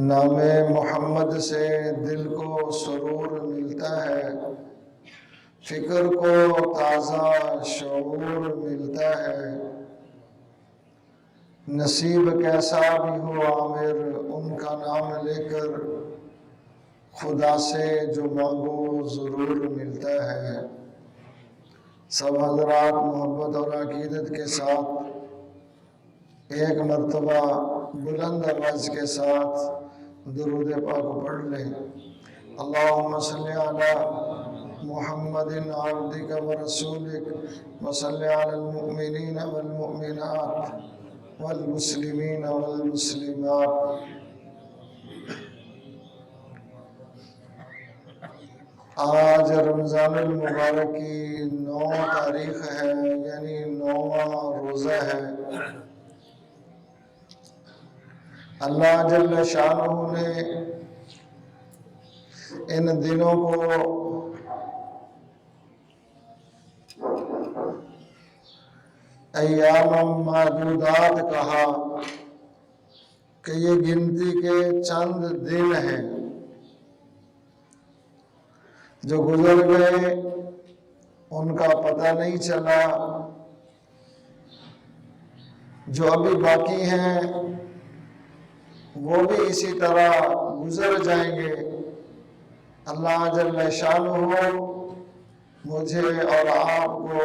نام محمد سے دل کو سرور ملتا ہے، فکر کو تازہ شعور ملتا ہے۔ نصیب کیسا بھی ہو عامر، ان کا نام لے کر خدا سے جو مانگو ضرور ملتا ہے۔ سب حضرات محبت اور عقیدت کے ساتھ ایک مرتبہ بلند آواز کے ساتھ درود پاک پڑھ لیں۔ اللہم صلی علی محمد عبدک و رسولک و صلی علی المؤمنین والمؤمنات والمسلمین والمسلمات۔ آج رمضان المبارک کی 9 تاریخ ہے، یعنی 9واں روزہ ہے۔ اللہ جل شانہ نے ان دنوں کو ایام معدودات کہا کہ یہ گنتی کے چند دن ہیں جو گزر گئے، ان کا پتہ نہیں چلا، جو ابھی باقی ہیں وہ بھی اسی طرح گزر جائیں گے۔ اللہ جل شانہ مجھے اور آپ کو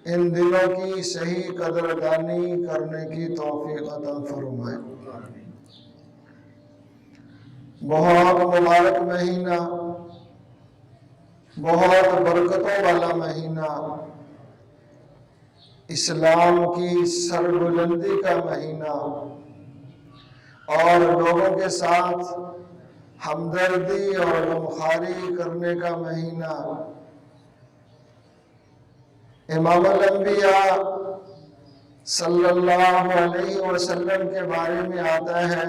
ان دنوں کی صحیح قدردانی کرنے کی توفیق عطا فرمائے۔ بہت مبارک مہینہ، بہت برکتوں والا مہینہ، اسلام کی سربلندی کا مہینہ اور لوگوں کے ساتھ ہمدردی اور غمخواری کرنے کا مہینہ۔ امام الانبیاء صلی اللہ علیہ وسلم کے بارے میں آتا ہے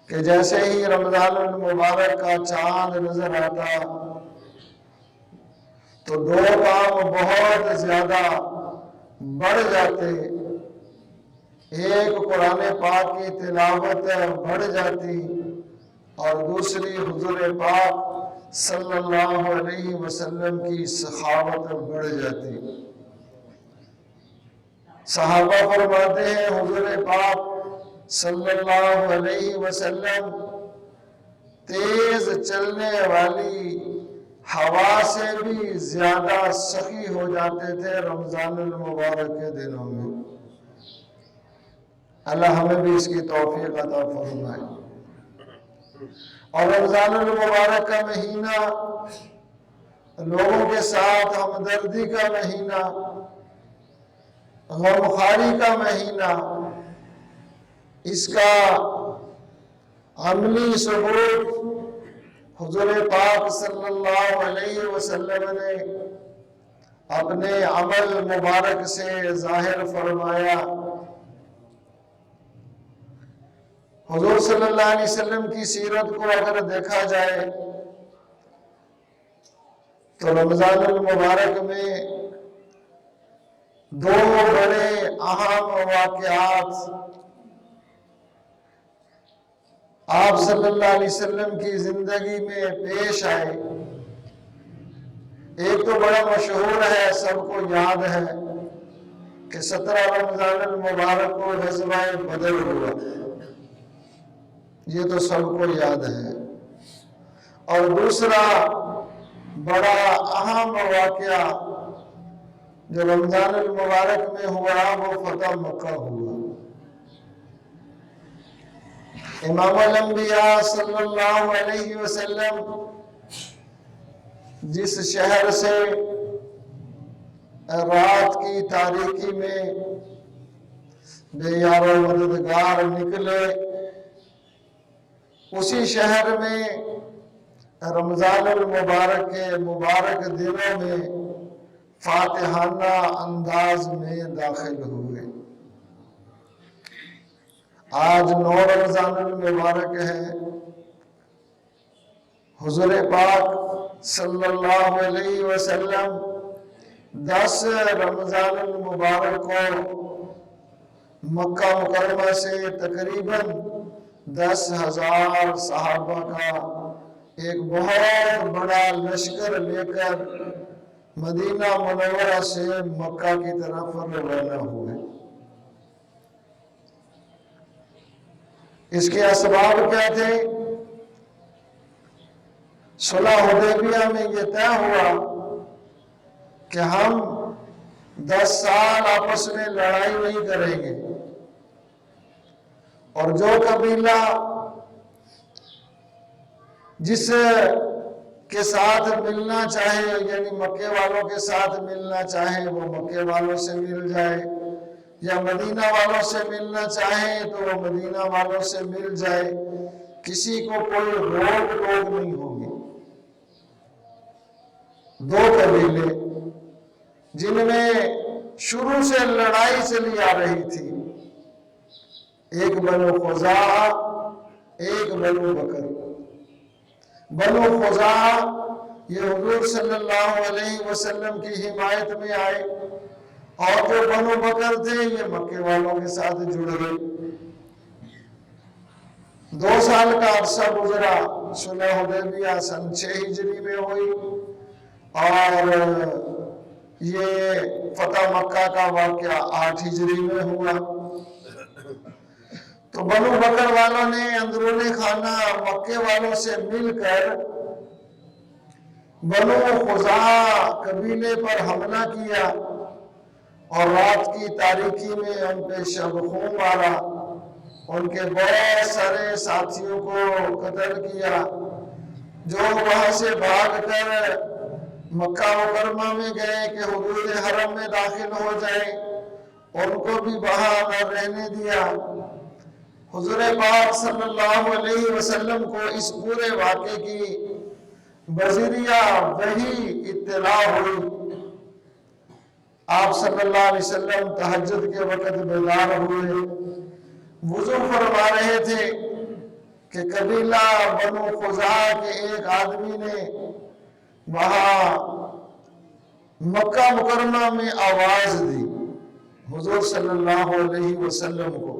کہ جیسے ہی رمضان المبارک کا چاند نظر آتا تو 2 کام بہت زیادہ بڑھ جاتے۔ ایک قرآن پاک کی تلاوت بڑھ جاتی اور دوسری حضور پاک صلی اللہ علیہ وسلم کی سخاوت بڑھ جاتی۔ صحابہ فرماتے ہیں حضور پاک صلی اللہ علیہ وسلم تیز چلنے والی ہوا سے بھی زیادہ سخی ہو جاتے تھے رمضان المبارک کے دنوں میں۔ اللہ ہمیں بھی اس کی توفیق عطا فرمائے۔ اور رمضان المبارک کا مہینہ لوگوں کے ساتھ ہمدردی کا مہینہ، غمخواری کا مہینہ، اس کا عملی ثبوت حضور پاک صلی اللہ علیہ وسلم نے اپنے عمل مبارک سے ظاہر فرمایا۔ حضور صلی اللہ علیہ وسلم کی سیرت کو اگر دیکھا جائے تو رمضان المبارک میں 2 بڑے اہم واقعات آپ صلی اللہ علیہ وسلم کی زندگی میں پیش آئے۔ ایک تو بڑا مشہور ہے، سب کو یاد ہے کہ 17 رمضان المبارک کو غزوہ بدر ہوا، یہ تو سب کو یاد ہے۔ اور دوسرا بڑا اہم واقعہ جو رمضان المبارک میں ہوا وہ فتح مکہ ہوا۔ امام الانبیاء صلی اللہ علیہ وسلم جس شہر سے رات کی تاریکی میں بے یار و مددگار نکلے، اسی شہر میں رمضان المبارک کے مبارک دنوں میں فاتحانہ انداز میں داخل ہوئے۔ آج 9 رمضان المبارک ہے۔ حضور پاک صلی اللہ علیہ وسلم 10 رمضان المبارک کو مکہ مکرمہ سے تقریباً 10,000 صحابہ کا ایک بہت بڑا لشکر لے کر مدینہ منورہ سے مکہ کی طرف روانہ ہوئے۔ اس کے اسباب کیا تھے؟ صلح حدیبیہ میں یہ طے ہوا کہ ہم 10 سال آپس میں لڑائی نہیں کریں گے، اور جو قبیلہ جس کے ساتھ ملنا چاہے، یعنی مکے والوں کے ساتھ ملنا چاہے وہ مکے والوں سے مل جائے، یا مدینہ والوں سے ملنا چاہے تو وہ مدینہ والوں سے مل جائے، کسی کو کوئی روک ٹوک نہیں ہوگی۔ 2 قبیلے جن میں شروع سے لڑائی چلی آ رہی تھی، ایک بنو خزاعہ، ایک بنو بکر۔ بنو خزاعہ یہ حضور صلی اللہ علیہ وسلم کی حمایت میں آئے، اور جو بنو بکر تھے یہ مکے والوں کے ساتھ جڑ گئے۔ 2 سال کا عرصہ گزرا، صلح حدیبیہ سن 6 ہجری میں ہوئی، اور یہ فتح مکہ کا واقعہ 8 ہجری میں ہوا۔ تو بنو بکر والوں نے اندرون خانہ مکے والوں سے مل کر بنو خزاعہ قبیلے پر حملہ کیا، اور رات کی تاریکی میں ان پہ شب خون مارا، ان کے بہت سارے ساتھیوں کو قتل کیا۔ جو وہاں سے بھاگ کر مکہ مکرمہ میں گئے کہ حدود حرم میں داخل ہو جائیں، ان کو بھی وہاں نہ رہنے دیا۔ حضور پاک صلی اللہ علیہ وسلم کو اس پورے واقعے کی بذریعہ وحی اطلاع ہوئی۔ آپ صلی اللہ علیہ وسلم تہجد کے وقت بیدار ہوئے، وضو فرما رہے تھے کہ قبیلہ بنو خزاعہ کے ایک آدمی نے وہاں مکہ مکرمہ میں آواز دی حضور صلی اللہ علیہ وسلم کو۔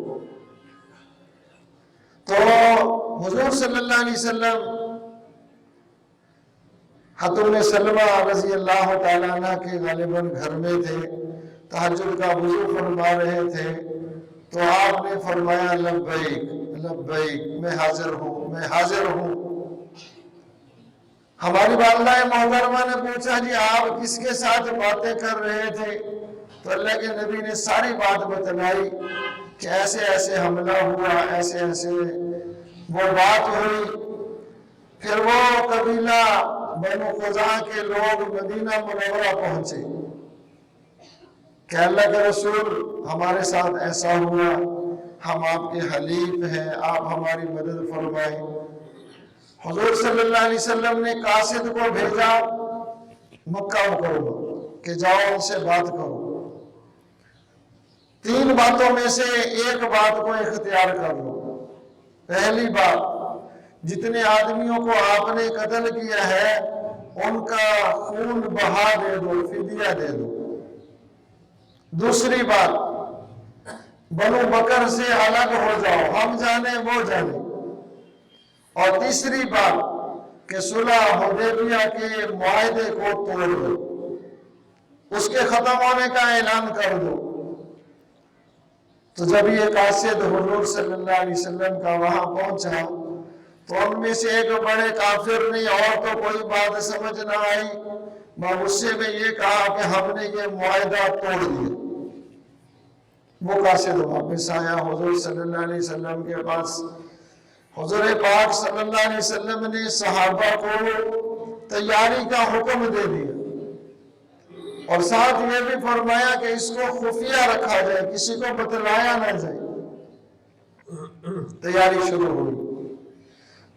تو حضور صلی اللہ علیہ وسلم ام سلمہ رضی اللہ تعالیٰ عنہ کے غالباً گھر میں تھے، تہجد کا وضو فرما رہے تھے، تو آپ نے فرمایا لبیک لبیک، میں حاضر ہوں، میں حاضر ہوں۔ ہماری والدہ محترمہ نے پوچھا جی آپ کس کے ساتھ باتیں کر رہے تھے؟ تو اللہ کے نبی نے ساری بات بتلائی کہ ایسے ایسے حملہ ہوا، ایسے ایسے وہ بات ہوئی۔ پھر وہ قبیلہ بنو خزاعہ کے لوگ مدینہ منورہ پہنچے کہ اللہ کے رسول ہمارے ساتھ ایسا ہوا، ہم آپ کے حلیف ہیں، آپ ہماری مدد فرمائیں۔ حضور صلی اللہ علیہ وسلم نے قاصد کو بھیجا مکہ مکرمہ کہ جاؤ ان سے بات کرو، 3 باتوں میں سے ایک بات کو اختیار کر لو۔ پہلی بات، جتنے آدمیوں کو آپ نے قتل کیا ہے ان کا خون بہا دے دو، فدیہ دے دو۔ دوسری بات، بنو بکر سے الگ ہو جاؤ، ہم جانے وہ جانے۔ اور تیسری بات کہ صلح حدیبیہ کے معاہدے کو توڑ دو، اس کے ختم ہونے کا اعلان کر دو۔ تو جب یہ قاصد حضور صلی اللہ علیہ وسلم کا وہاں پہنچا تو ان میں سے ایک بڑے کافر نے اور تو کوئی بات سمجھ نہ آئی، غصے میں یہ کہا کہ ہم نے یہ معاہدہ توڑ دیا۔ وہ قاصد واپس آیا حضور صلی اللہ علیہ وسلم کے پاس۔ حضور پاک صلی اللہ علیہ وسلم نے صحابہ کو تیاری کا حکم دے دیا، اور ساتھ یہ بھی فرمایا کہ اس کو خفیہ رکھا جائے، کسی کو بتلایا نہ جائے۔ تیاری شروع ہوئی۔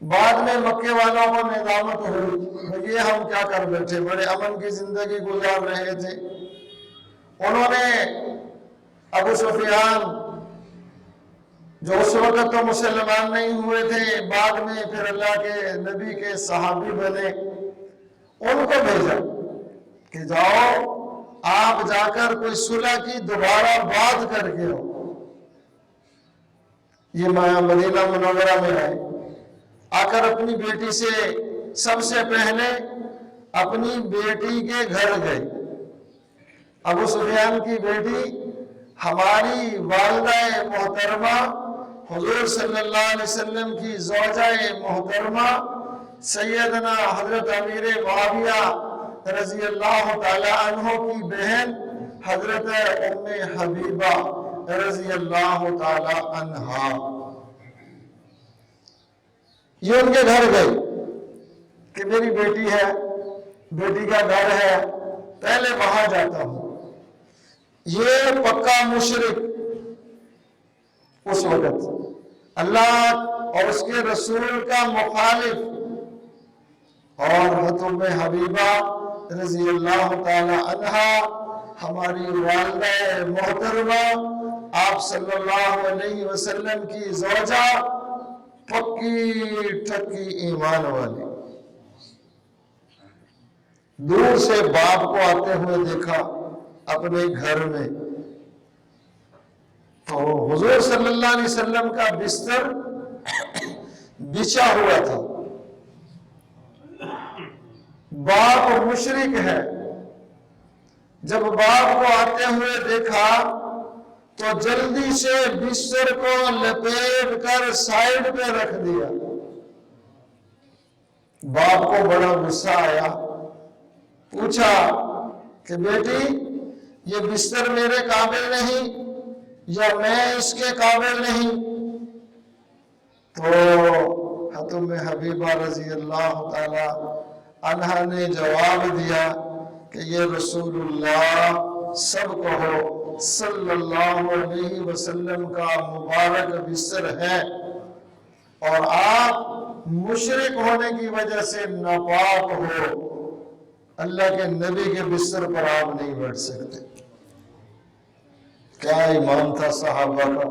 بعد میں مکے والوں کو ندامت ہوئی، یہ ہم کیا کر بیٹھے، بڑے امن کی زندگی گزار رہے تھے۔ انہوں نے ابو سفیان جو اس وقت تو مسلمان نہیں ہوئے تھے، بعد میں پھر اللہ کے نبی کے صحابی بنے، ان کو بھیجا کہ جاؤ آپ جا کر کوئی صلح کی دوبارہ بات کر کے ہو۔ یہ مدینہ منورہ میں آئے، آ کر اپنی بیٹی سے سب سے پہلے اپنی بیٹی کے گھر گئے۔ ابو سفیان کی بیٹی ہماری والدہ محترمہ حضور صلی اللہ علیہ وسلم کی زوجہ محترمہ سیدنا حضرت امیر معاویہ رضی اللہ تعالی عنہ کی بہن حضرت ام حبیبہ رضی اللہ تعالی عنہا، یہ ان کے گھر گئے کہ میری بیٹی ہے، بیٹی کا گھر ہے، پہلے وہاں جاتا ہوں۔ یہ پکا مشرک اس وقت، اللہ اور اس کے رسول کا مخالف، اور حضرت ام حبیبہ رضی اللہ تعالی عنہا ہماری والدہ محترمہ آپ صلی اللہ علیہ وسلم کی زوجہ، پکی ٹھکی ایمان والی۔ دور سے باپ کو آتے ہوئے دیکھا اپنے گھر میں، تو حضور صلی اللہ علیہ وسلم کا بستر بچھا ہوا تھا، باپ مشرک ہے۔ جب باپ کو آتے ہوئے دیکھا تو جلدی سے بستر کو لپیٹ کر سائیڈ پہ رکھ دیا۔ باپ کو بڑا غصہ آیا، پوچھا کہ بیٹی یہ بستر میرے قابل نہیں یا میں اس کے قابل نہیں؟ تو حضرت ام حبیبہ رضی اللہ تعالی عنہا نے جواب دیا کہ یہ رسول اللہ سب کہو صلی اللہ علیہ وسلم کا مبارک بستر ہے، اور آپ مشرک ہونے کی وجہ سے ناپاک ہو، اللہ کے نبی کے بستر پر آپ نہیں بیٹھ سکتے۔ کیا ایمان تھا صحابہ کا،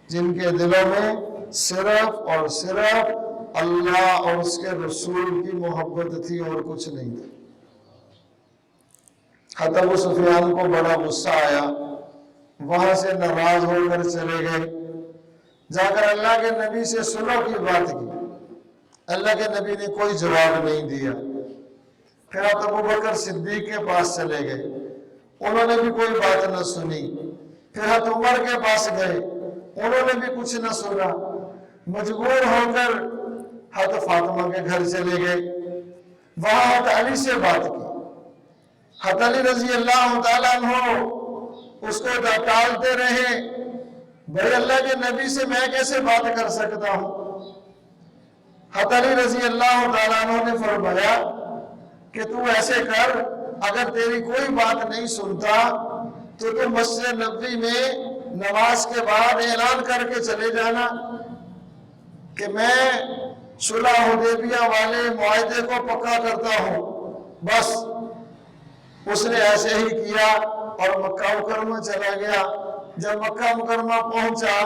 جن کے دلوں میں صرف اور صرف اللہ اور اس کے رسول کی محبت تھی اور کچھ نہیں تھا۔ حضرت ابو سفیان کو بڑا غصہ آیا، وہاں سے ناراض ہو کر چلے گئے، جا کر اللہ کے نبی سے صلح کی بات کی۔ اللہ کے نبی نے کوئی جواب نہیں دیا۔ پھر حضرت ابوبکر صدیق کے پاس چلے گئے، انہوں نے بھی کوئی بات نہ سنی۔ پھر حضرت عمر کے پاس گئے، انہوں نے بھی کچھ نہ سنا۔ مجبور ہو کر حضرت فاطمہ کے گھر چلے گئے، وہاں حضرت علی سے بات کی۔ حضرت علی رضی اللہ تعالیٰ عنہ اس کو ٹالتے رہے، بھائی اللہ کے نبی سے میں کیسے بات کر سکتا ہوں؟ حضرت علی رضی اللہ تعالیٰ عنہ نے فرمایا کہ تو ایسے کر، اگر تیری کوئی بات نہیں سنتا تو مسجد نبوی میں نماز کے بعد اعلان کر کے چلے جانا کہ میں صلح حدیبیہ والے معاہدے کو پکا کرتا ہوں۔ بس اس نے ایسے ہی کیا اور مکہ مکرمہ چلا گیا۔ جب مکہ مکرمہ پہنچا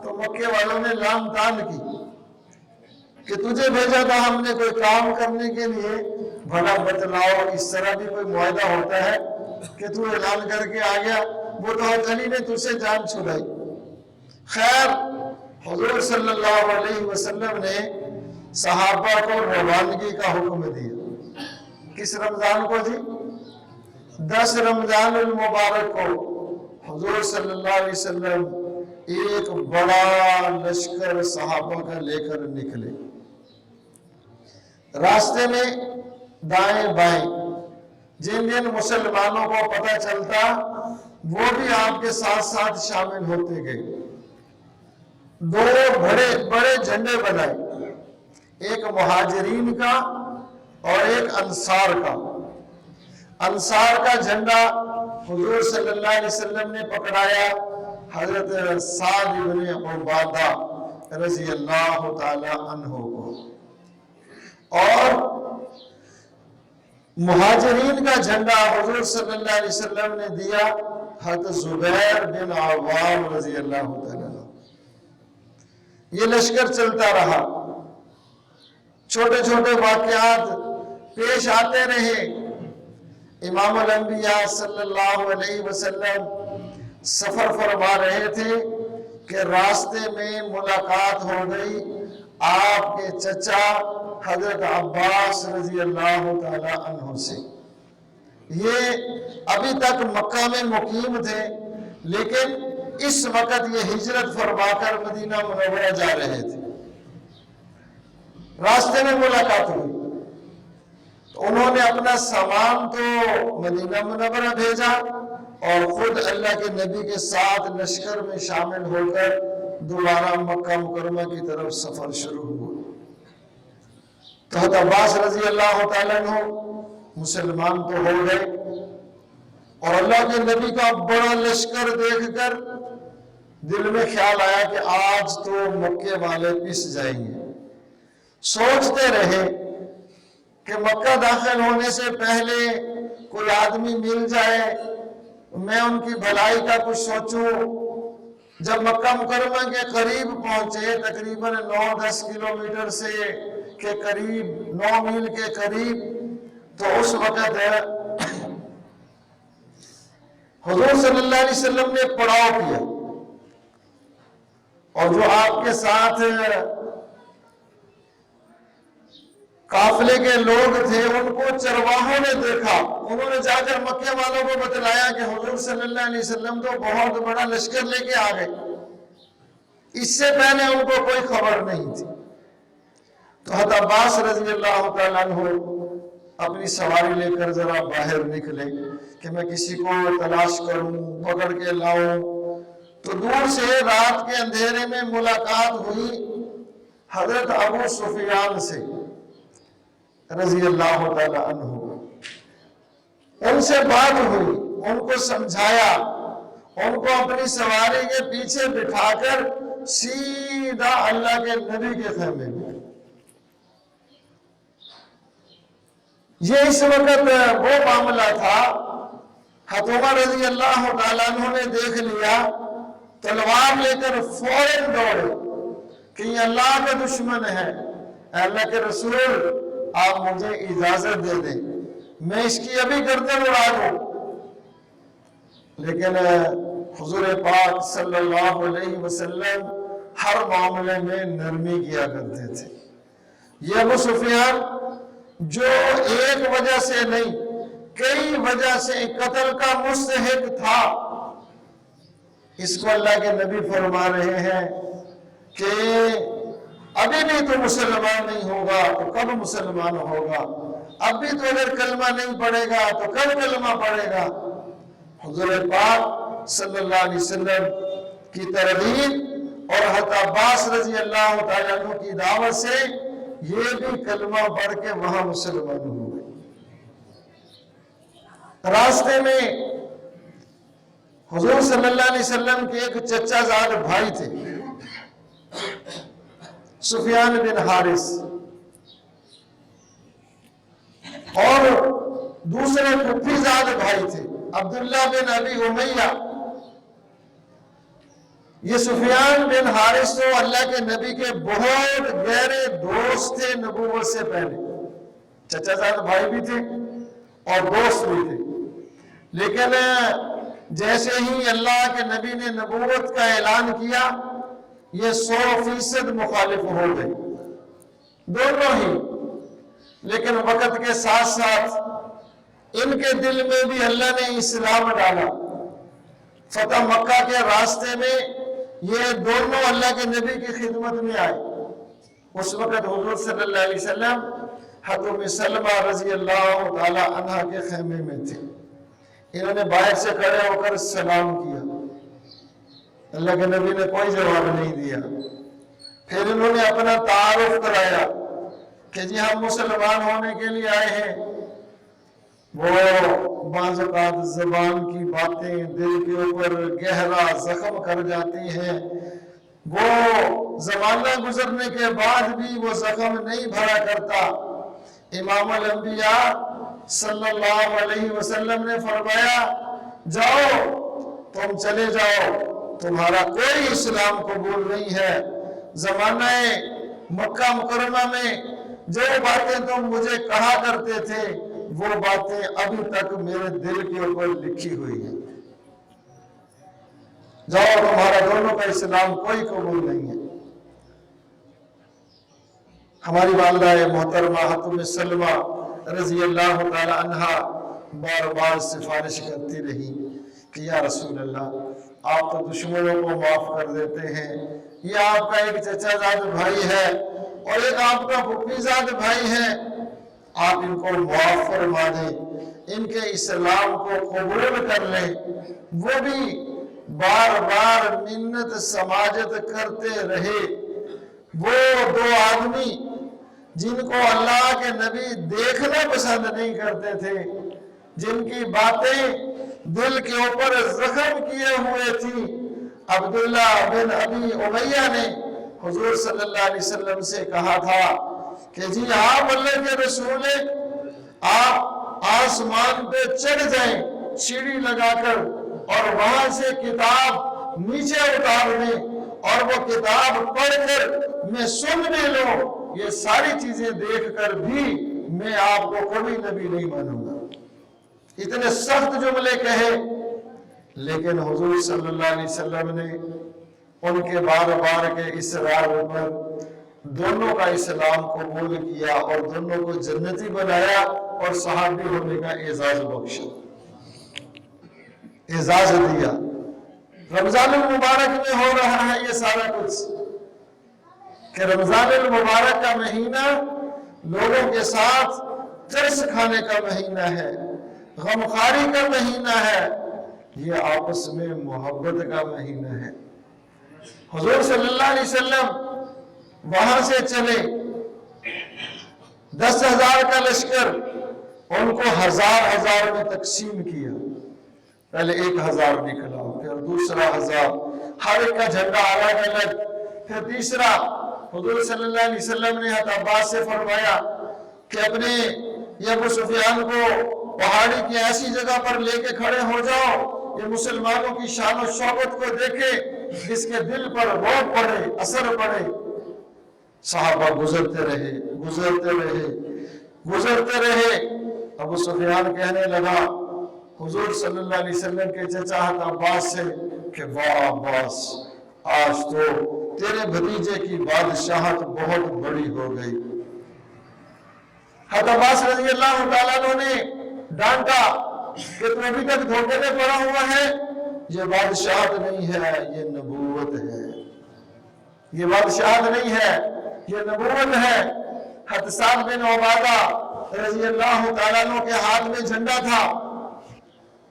تو مکے والوں نے لام تان کی کہ تجھے بھیجا تھا ہم نے کوئی کام کرنے کے لیے، بھلا بتلاؤ اس طرح بھی کوئی معاہدہ ہوتا ہے کہ تو اعلان کر کے آ گیا؟ وہ تو حضرت علی نے تجھ سے جان چھڑائی۔ خیر، حضور صلی اللہ علیہ وسلم نے صحابہ کو روانگی کا حکم دیا۔ کس رمضان کو جی؟ 10 رمضان المبارک کو حضور صلی اللہ علیہ وسلم ایک بڑا لشکر صحابہ کا لے کر نکلے۔ راستے میں دائیں بائیں جن جن مسلمانوں کو پتہ چلتا وہ بھی آپ کے ساتھ ساتھ شامل ہوتے گئے۔ 2 بڑے جھنڈے بنائے، ایک مہاجرین کا اور ایک انصار کا۔ انصار کا جھنڈا حضور صلی اللہ علیہ وسلم نے پکڑایا حضرت سعد بن عبادہ رضی اللہ تعالی عنہ کو، اور مہاجرین کا جھنڈا حضور صلی اللہ علیہ وسلم نے دیا حضرت زبیر بن عوام رضی اللہ تعالی عنہ۔ یہ لشکر چلتا رہا، چھوٹے چھوٹے واقعات پیش آتے رہے۔ امام الانبیاء صلی اللہ علیہ وسلم سفر فرما رہے تھے، کہ راستے میں ملاقات ہو گئی آپ کے چچا حضرت عباس رضی اللہ تعالی عنہ سے۔ یہ ابھی تک مکہ میں مقیم تھے، لیکن اس وقت یہ ہجرت فرما کر مدینہ منورہ جا رہے تھے۔ راستے میں ملاقات ہوئی تو انہوں نے اپنا سامان تو مدینہ منورہ بھیجا اور خود اللہ کے نبی کے ساتھ لشکر میں شامل ہو کر دوبارہ مکہ مکرمہ کی طرف سفر شروع ہوا۔ تو حضرت عباس رضی اللہ تعالیٰ عنہ مسلمان تو ہو گئے، اور اللہ کے نبی کا بڑا لشکر دیکھ کر دل میں خیال آیا کہ آج تو مکے والے پس جائیں گے۔ سوچتے رہے کہ مکہ داخل ہونے سے پہلے کوئی آدمی مل جائے، میں ان کی بھلائی کا کچھ سوچوں۔ جب مکہ مکرمہ کے قریب پہنچے، تقریباً 9-10 کلومیٹر سے کے قریب، 9 میل کے قریب، تو اس وقت حضور صلی اللہ علیہ وسلم نے پڑاؤ کیا، اور جو آپ کے ساتھ قافلے کے لوگ تھے ان کو چرواہوں نے دیکھا۔ انہوں نے جا کر مکے والوں کو بتلایا کہ حضور صلی اللہ علیہ وسلم تو بہت بڑا لشکر لے کے آ گئے، اس سے پہلے ان کو کوئی خبر نہیں تھی۔ تو حضرت عباس رضی اللہ تعالیٰ عنہ اپنی سواری لے کر ذرا باہر نکلے کہ میں کسی کو تلاش کروں، پکڑ کے لاؤں۔ تو دور سے رات کے اندھیرے میں ملاقات ہوئی حضرت ابو سفیان سے رضی اللہ تعالی عنہ۔ ان سے بات ہوئی، ان کو سمجھایا، ان کو اپنی سواری کے پیچھے بٹھا کر سیدھا اللہ کے نبی کے خیمے میں۔ یہ اس وقت وہ معاملہ تھا، حضرت عمر رضی اللہ تعالیٰ عنہ نے دیکھ لیا، تلوار لے کر فوراً دوڑے کہ یہ اللہ کا دشمن ہے، اے اللہ کے رسول آپ مجھے اجازت دے دیں، میں اس کی ابھی گردن اڑا دوں۔ لیکن حضور پاک صلی اللہ علیہ وسلم ہر معاملے میں نرمی کیا کرتے تھے۔ یہ ابو سفیان جو ایک وجہ سے نہیں کئی وجہ سے قتل کا مستحق تھا، اس کو اللہ کے نبی فرما رہے ہیں کہ ابھی بھی تو مسلمان نہیں ہوگا تو کب مسلمان ہوگا، اب بھی تو اگر کلمہ نہیں پڑھے گا تو کب کلمہ پڑھے گا۔ حضور پاک صلی اللہ علیہ وسلم کی ترغیب اور حضرت عباس رضی اللہ تعالیٰ عنہ کی دعوت سے یہ بھی کلمہ پڑھ کے وہاں مسلمان ہوئے۔ راستے میں حضور صلی اللہ علیہ وسلم کے ایک چچا زاد بھائی تھے، سفیان بن حارث، اور دوسرے پھپھی زاد بھائی تھے عبداللہ بن ابی امیہ۔ یہ سفیان بن حارث تو اللہ کے نبی کے بہت گہرے دوست تھے نبوت سے پہلے، چچا زاد بھائی بھی تھے اور دوست بھی تھے، لیکن جیسے ہی اللہ کے نبی نے نبوت کا اعلان کیا یہ 100% مخالف ہو گئے دونوں ہی۔ لیکن وقت کے ساتھ ساتھ ان کے دل میں بھی اللہ نے اسلام ڈالا۔ فتح مکہ کے راستے میں یہ دونوں اللہ کے نبی کی خدمت میں آئے۔ اس وقت حضور صلی اللہ علیہ وسلم حضرت ام سلمہ رضی اللہ تعالی عنہ کے خیمے میں تھے۔ انہوں نے باہر سے کھڑے ہو کر سلام کیا، اللہ کے نبی نے کوئی جواب نہیں دیا۔ پھر انہوں نے اپنا تعارف کرایا کہ جی ہم مسلمان ہونے کے لیے آئے ہیں۔ وہ بعض اوقات زبان کی باتیں دل کے اوپر گہرا زخم کر جاتی ہیں، وہ زمانہ گزرنے کے بعد بھی وہ زخم نہیں بھرا کرتا۔ امام الانبیاء صلی اللہ علیہ وسلم نے فرمایا جاؤ تم چلے جاؤ، تمہارا کوئی اسلام قبول نہیں ہے۔ زمانہ مکہ مکرمہ میں جو باتیں تم مجھے کہا کرتے تھے وہ باتیں ابھی تک میرے دل کے اوپر لکھی ہوئی ہیں۔ جاؤ تمہارا دونوں کا اسلام کوئی قبول نہیں ہے۔ ہماری والدہ محترمہ حتم سلمہ رضی اللہ تعالی عنہ بار بار سفارش کرتی رہی کہ یا رسول اللہ آپ تو دشمنوں کو معاف کر دیتے ہیں، یہ آپ کا ایک چچا زاد بھائی ہے اور ایک آپ کا پھپھی زاد بھائی ہے، آپ ان کو معاف فرما دیں، ان کے اسلام کو قبول کر لیں۔ وہ بھی بار بار منت سماجت کرتے رہے۔ وہ دو آدمی جن کو اللہ کے نبی دیکھنا پسند نہیں کرتے تھے، جن کی باتیں دل کے اوپر زخم کیے ہوئے تھی، عبداللہ بن ابی امیہ نے حضور صلی اللہ علیہ وسلم سے کہا تھا کہ جی آپ اللہ کے رسول ہیں، آپ آسمان پہ چڑھ جائیں سیڑھی لگا کر اور وہاں سے کتاب نیچے اتار دیں اور وہ کتاب پڑھ کر میں سن بھی لوں، یہ ساری چیزیں دیکھ کر بھی میں آپ کو کبھی نبی نہیں مانوں گا۔ اتنے سخت جملے کہے، لیکن حضور صلی اللہ علیہ وسلم نے ان کے بار بار کے اصرار پر دونوں کا اسلام قبول کیا اور دونوں کو جنتی بنایا اور صحابی ہونے کا اعزاز بخشا، اعزاز دیا۔ رمضان المبارک میں ہو رہا ہے یہ سارا کچھ کہ رمضان المبارک کا مہینہ لوگوں کے ساتھ ترس کھانے کا مہینہ ہے، غمخواری کا مہینہ ہے، یہ آپس میں محبت کا مہینہ ہے۔ حضور صلی اللہ علیہ وسلم وہاں سے چلے، 10,000 کا لشکر، ان کو ہزار میں تقسیم کیا۔ پہلے 1,000 نکلا، پھر دوسرا 1000، ہر ایک کا جھنڈا الگ الگ، پھر تیسرا۔ حضور صلی اللہ علیہ وسلم نے حضرت عباس سے فرمایا کہ اپنے یہ ابو سفیان کو پہاڑی کی ایسی جگہ پر لے کے کھڑے ہو جاؤ، یہ مسلمانوں کی شان و شوکت کو دیکھے، اس کے دل پر روب پڑے، اثر پڑے۔ صحابہ گزرتے رہے۔ ابو سفیان کہنے لگا حضور صلی اللہ علیہ وسلم کے چچا حضرت عباس سے کہ واہ عباس، آج تو تیرے بھتیجے کی بادشاہت بہت بڑی ہو گئی۔ حضرت عباس رضی اللہ تعالیٰ عنہ نے ڈانٹا کہ تم ابھی تک دھوکے میں پڑا ہوا ہے، یہ بادشاہت نہیں ہے، یہ نبوت ہے، یہ بادشاہت نہیں ہے، یہ نبوت ہے۔ حضرت سعد بن عبادہ رضی اللہ تعالیٰ عنہ کے ہاتھ میں جھنڈا تھا،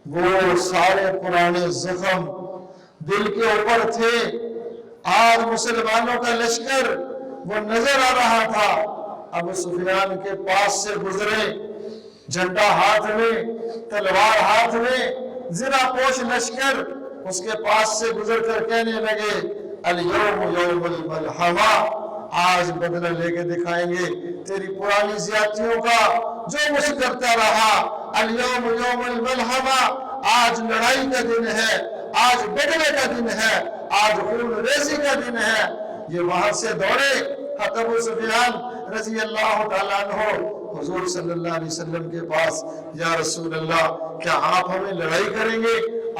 وہ سارے پرانے زخم دل کے اوپر تھے۔ آج مسلمانوں کا لشکر وہ نظر آ رہا تھا، ابو سفیان کے پاس سے گزرے، جھنڈا ہاتھ میں، تلوار ہاتھ میں، زرہ پوش لشکر اس کے پاس سے گزر کر کہنے لگے الیوم یوم الملحمہ، آج بدلہ لے کے دکھائیں گے تیری پرانی زیادتیوں کا جو مجھ کرتا رہا۔ الیوم یوم الملحمہ، آج لڑائی کا دن ہے، آج بدلے کا دن ہے، آج خون ریزی کا دن ہے۔ یہ وہاں سے دوڑے حضرت ابو سفیان رضی اللہ تعالیٰ عنہ حضور صلی اللہ علیہ وسلم کے پاس، یا رسول اللہ کیا آپ ہمیں لڑائی کریں گے،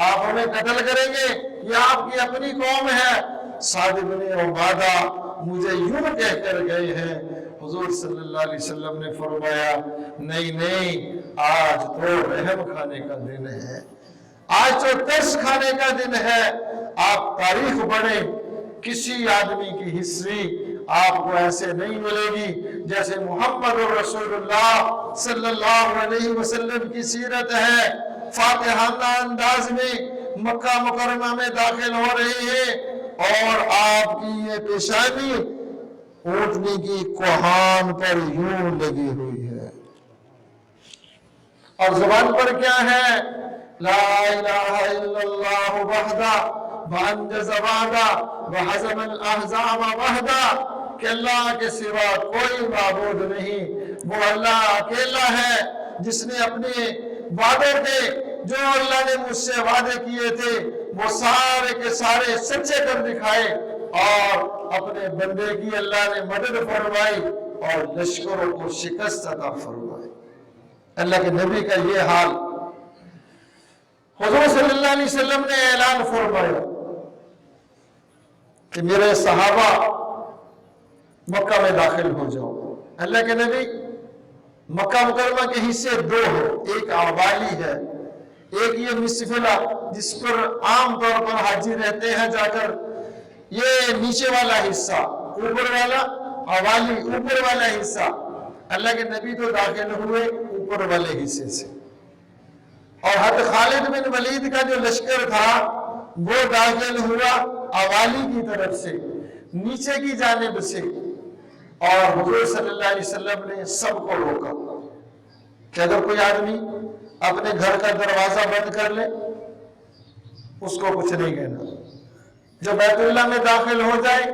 آپ ہمیں قتل کریں گے، یہ آپ کی اپنی قوم ہے؟ سعد بن عبادہ مجھے یوں کہہ کر گئے ہیں۔ حضور صلی اللہ علیہ وسلم نے فرمایا نہیں، آج تو رحم کھانے کا دن ہے، آج تو ترس کھانے کا دن ہے۔ آپ تاریخ پڑھیں، کسی آدمی کی ہسٹری آپ کو ایسے نہیں ملے گی جیسے محمد رسول اللہ صلی اللہ علیہ وسلم کی سیرت ہے۔ فاتحانہ انداز میں مکہ مکرمہ میں داخل ہو رہے ہیں اور آپ کی یہ پیشانی اونٹنی کی کوہان پر یوں لگی ہوئی ہے، اور زبان پر کیا ہے؟ لا الہ الا اللہ وحدہ وانجز وعدہ وحزم الاحزاب وحدہ، کہ اللہ کے سوا کوئی معبود نہیں، وہ اللہ اکیلا ہے جس نے اپنے وعدوں کے، جو اللہ نے مجھ سے وعدے کیے تھے وہ سارے کے سارے سچے کر دکھائے، اور اپنے بندے کی اللہ نے مدد فرمائی اور لشکروں کو شکست عطا فرمائی۔ اللہ کے نبی کا یہ حال، حضور صلی اللہ علیہ وسلم نے اعلان فرمایا کہ میرے صحابہ مکہ میں داخل ہو جاؤ۔ اللہ کے نبی، مکہ مکرمہ کے حصے دو ہیں، ایک اوالی ہے، ایک یہ مسفلہ جس پر عام طور پر حاجی رہتے ہیں جا کر، یہ نیچے والا حصہ، اوپر والا اوالی، اوپر والا حصہ۔ اللہ کے نبی تو داخل ہوئے اوپر والے حصے سے، اور حضرت خالد بن ولید کا جو لشکر تھا وہ داخل ہوا اوالی کی طرف سے، نیچے کی جانب سے، اور حضور صلی اللہ علیہ وسلم نے سب کو روکا کہ اگر کوئی آدمی اپنے گھر کا دروازہ بند کر لے اس کو کچھ نہیں کہنا، جو بیت اللہ میں داخل ہو جائے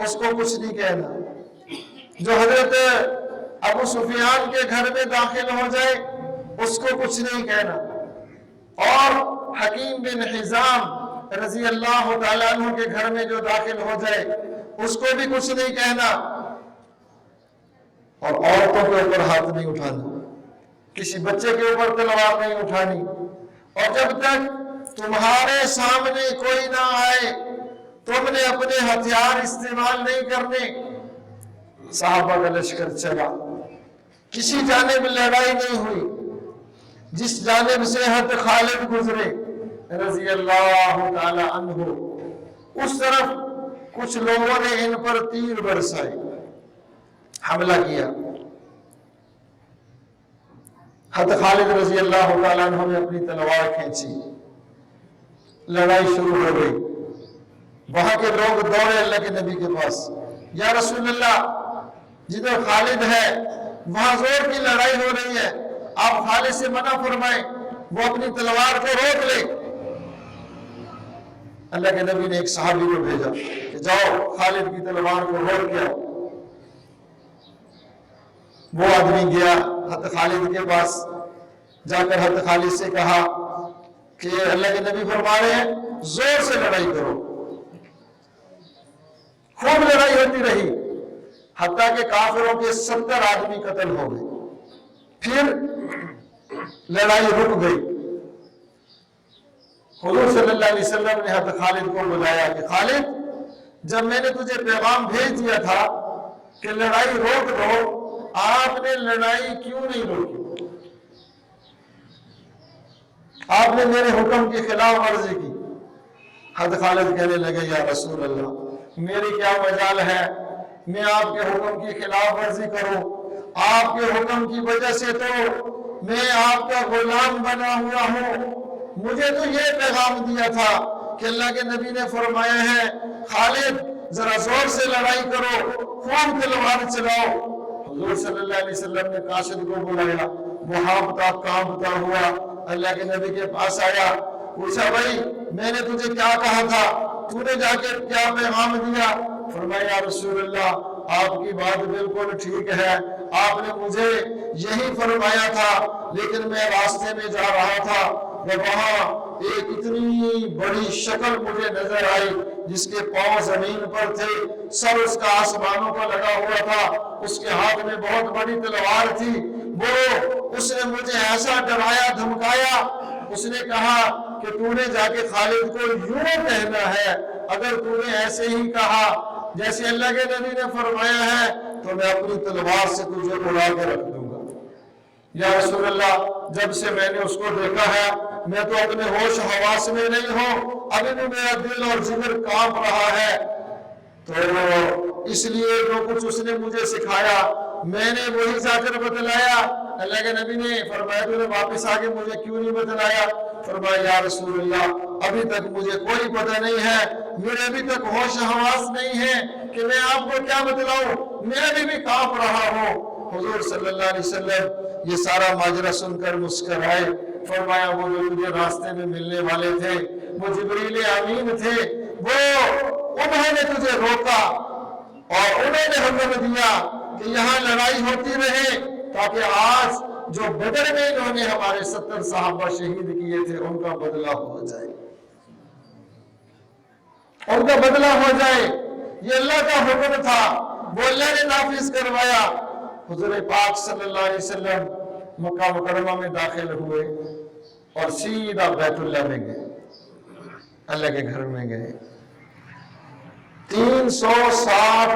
اس کو کچھ نہیں کہنا، جو حضرت ابو سفیان کے گھر میں داخل ہو جائے اس کو کچھ نہیں کہنا، اور حکیم بن حزام رضی اللہ تعالیٰ عنہ کے گھر میں جو داخل ہو جائے اس کو بھی کچھ نہیں کہنا، اور عورتوں کے اوپر ہاتھ نہیں اٹھانا، کسی بچے کے اوپر تلوار نہیں اٹھانی، اور جب تک تمہارے سامنے کوئی نہ آئے تم نے اپنے ہتھیار استعمال نہیں کرنے۔ صحابہ کا لشکر چلا، کسی جانب لڑائی نہیں ہوئی، جس جانب سے حضرت خالد گزرے رضی اللہ تعالی عنہ اس طرف کچھ لوگوں نے ان پر تیر برسائے، حملہ کیا۔ حضرت خالد رضی اللہ تعالیٰ عنہ نے اپنی تلوار کھینچی، لڑائی شروع ہو گئی۔ وہاں کے لوگ دوڑے اللہ کے نبی کے پاس، یا رسول اللہ جدھر خالد ہے وہاں زور کی لڑائی ہو رہی ہے، آپ خالد سے منع فرمائیں وہ اپنی تلوار کو روک لے۔ اللہ کے نبی نے ایک صحابی کو بھیجا کہ جاؤ خالد کی تلوار کو روک کے آؤ۔ وہ آدمی گیا حضرت خالد کے پاس، جا کر حضرت خالد سے کہا کہ اللہ کے نبی فرما رہے ہیں زور سے لڑائی کرو۔ خوب لڑائی ہوتی رہی، حتیٰ کہ کافروں کے 70 آدمی قتل ہو گئے، پھر لڑائی رک گئی۔ حضور صلی اللہ علیہ وسلم نے حضرت خالد کو بلایا کہ خالد، جب میں نے تجھے پیغام بھیج دیا تھا کہ لڑائی روک دو، آپ نے لڑائی کیوں نہیں روکی؟ آپ نے میرے حکم کی خلاف ورزی کی۔ حضرت خالد کہنے لگے یا رسول اللہ میری کیا مجال ہے میں آپ کے حکم کی خلاف ورزی کروں؟ آپ کے حکم کی وجہ سے تو میں آپ کا غلام بنا ہوا ہوں۔ مجھے تو یہ پیغام دیا تھا کہ اللہ کے نبی نے فرمایا ہے خالد ذرا زور سے لڑائی کرو، خوب تلوار چلاؤ۔ حضور صلی اللہ علیہ وسلم نے قاصد کو بلایا، وہ ہانپتا کانپتا ہوا اللہ کے نبی کے پاس آیا، پوچھا بھائی میں نے تجھے کیا کہا تھا، تو نے جا کے کیا پیغام دیا؟ فرمایا رسول اللہ آپ کی بات بالکل ٹھیک ہے، آپ نے مجھے یہی فرمایا تھا، لیکن میں راستے میں جا رہا تھا، وہاں ایک اتنی بڑی شکل مجھے نظر آئی جس کے پاؤں زمین پر تھے، سر اس کا آسمانوں پر لگا ہوا تھا، اس کے ہاتھ میں بہت بڑی تلوار تھی۔ اس نے مجھے ایسا ڈرایا دھمکایا، اس نے کہا کہ تو نے جا کے خالد کو یوں کہنا ہے، اگر تو نے ایسے ہی کہا جیسے اللہ کے نبی نے فرمایا ہے تو میں اپنی تلوار سے تجھے اڑا کے رکھ دوں گا۔ یا رسول اللہ جب سے میں نے اس کو دیکھا ہے میں تو اپنے ہوش حواس میں نہیں ہوں، ابھی بھی میرا دل اور جگر کانپ رہا ہے، تو اس لیے جو کچھ اس نے مجھے سکھایا میں نے وہی جا کر بتلایا۔ اللہ کے نبی نے فرمایا تو نے واپس آگے مجھے کیوں نہیں بتلایا؟ فرمایا یا رسول اللہ ابھی تک مجھے کوئی پتہ نہیں ہے، میرے ابھی تک ہوش حواس نہیں ہے کہ میں آپ کو کیا بتلاؤں، میں ابھی بھی کانپ رہا ہوں۔ حضور صلی اللہ علیہ وسلم یہ سارا ماجرا سن کر مسکرائے، فرمایا وہ جو تجھے راستے میں ملنے والے تھے وہ جبریل امین تھے، وہ انہوں نے تجھے روکا اور انہوں نے حکم دیا کہ یہاں لڑائی ہوتی رہے تاکہ آج جو بدر میں انہوں نے ہمارے 70 صحابہ شہید کیے تھے ان کا بدلہ ہو جائے، ان کا بدلہ ہو جائے۔ یہ اللہ کا حکم تھا، وہ اللہ نے نافذ کروایا۔ حضور پاک صلی اللہ علیہ وسلم مکہ مکرمہ میں داخل ہوئے اور سیدھا بیت اللہ میں گئے، اللہ کے گھر میں گئے۔ 360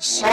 100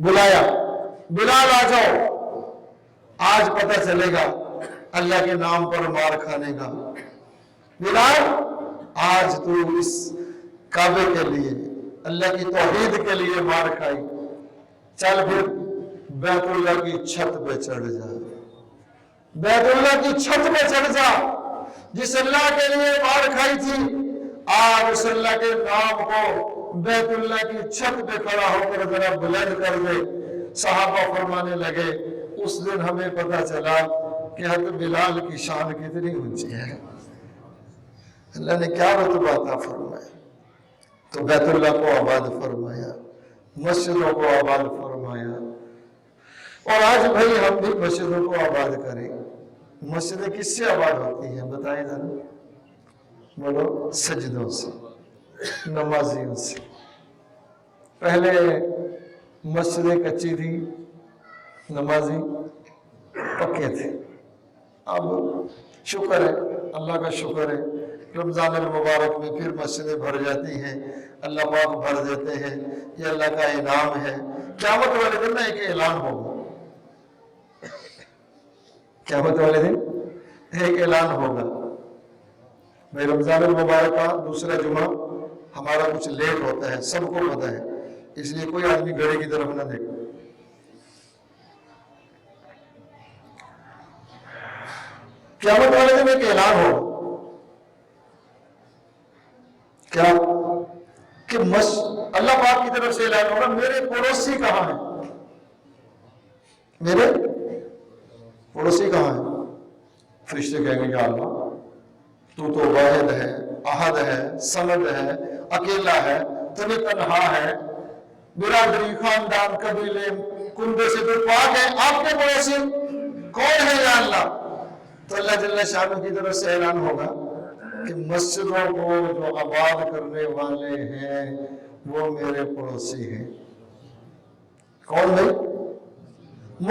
بلایا، بلال آ جاؤ، آج پتہ چلے گا اللہ کے نام پر مار کھانے کا۔ بلال آج تو اس کعبے کے لیے، اللہ کی توحید کے لیے مار کھائی، چل پھر بیت اللہ کی چھت پہ چڑھ جا، بیت اللہ کی چھت پہ چڑھ جا، جس اللہ کے لیے مار کھائی تھی آج اس اللہ کے نام کو بیت اللہ کی چھت پہ کھڑا ہو کر ذرا بلند کر دے۔ صحابہ فرمانے لگے اس دن ہمیں پتہ چلا کہ حضرت بلال کی شان کتنی اونچی ہے، اللہ نے کیا رتبہ عطا فرمایا۔ تو بیت اللہ کو آباد فرمایا، مسجدوں کو آباد فرمایا، اور آج بھائی ہم بھی مسجدوں کو آباد کریں۔ مسجدیں کس سے آباد ہوتی ہیں بتائیں ذرا؟ بولو، سجدوں سے، نمازیوں سے۔ پہلے مسجدیں کچی تھی، نمازی پکے تھے، اب شکر ہے، اللہ کا شکر ہے، رمضان المبارک میں پھر مسجدیں بھر جاتی ہیں، اللہ پاک بھر دیتے ہیں، یہ اللہ کا انعام ہے۔ قیامت والے دن ایک اعلان ہوگا، قیامت والے دن ایک اعلان ہوگا۔ بھائی رمضان المبارک کا دوسرا جمعہ ہمارا کچھ لیٹ ہوتا ہے، سب کو پتہ ہے، اس لیے کوئی آدمی گھڑی کی طرف نہ دیکھو۔ قیامت والے دن ایک اعلان ہوگا، کیا کہ اللہ پاک کی طرف سے اعلان ہوگا، میرے پڑوسی کہاں ہیں، میرے پڑوسی کہاں ہیں؟ فرشتے کہیں گے یا اللہ تو واحد ہے، احد ہے، صمد ہے، اکیلا ہے، تنی تنہا ہے، برادری، خاندان، قبیلے، کنبے سے تو پاک ہے، آپ کے پڑوسی کون ہے یا اللہ؟ تو اللہ جل شانہ کی طرف سے اعلان ہوگا کہ مسجدوں کو جو آباد کرنے والے ہیں وہ میرے پڑوسی ہیں۔ کون بھائی؟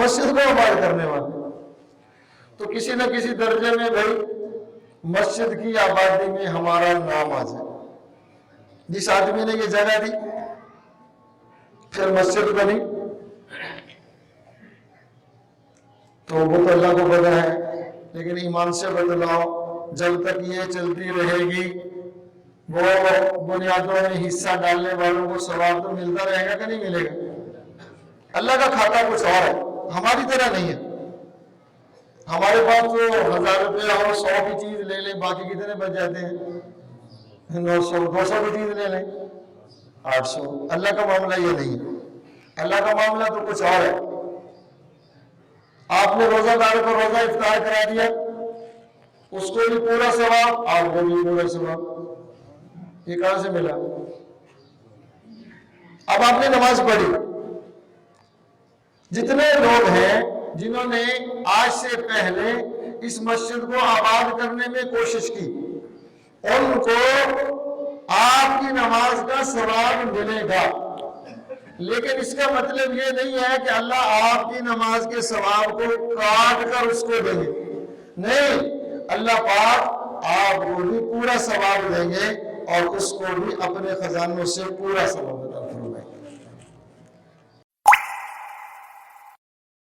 مسجد کو آباد کرنے والے۔ تو کسی نہ کسی درجے میں بھائی مسجد کی آبادی میں ہمارا نام آ جائے۔ جس آدمی نے یہ جگہ دی پھر مسجد بنی تو وہ تو اللہ کو پتہ ہے، لیکن ایمان سے بتلاؤ جب تک یہ چلتی رہے گی وہ بنیادوں میں حصہ ڈالنے والوں کو ثواب تو ملتا رہے گا کہ نہیں ملے گا؟ اللہ کا کھاتا کچھ اور ہے، ہماری طرح نہیں ہے۔ ہمارے پاس تو 1000 روپیہ اور 100 کی چیز لے لیں، باقی کتنے بچ جاتے ہیں؟ 900 200 کی چیز لے لیں، 800۔ اللہ کا معاملہ یہ نہیں ہے، اللہ کا معاملہ تو کچھ اور ہے۔ آپ نے روزہ دار کو روزہ افطار کرا دیا، اس کو بھی پورا ثواب، آپ کو بھی پورا ثواب۔ یہ کہاں سے ملا؟ اب آپ نے نماز پڑھی، جتنے لوگ ہیں جنہوں نے آج سے پہلے اس مسجد کو آباد کرنے میں کوشش کی، ان کو آپ کی نماز کا ثواب ملے گا، لیکن اس کا مطلب یہ نہیں ہے کہ اللہ آپ کی نماز کے ثواب کو کاٹ کر اس کو دیں گے، نہیں، اللہ پاک آپ کو بھی پورا ثواب دیں گے اور اس کو بھی اپنے خزانوں سے پورا ثواب عطا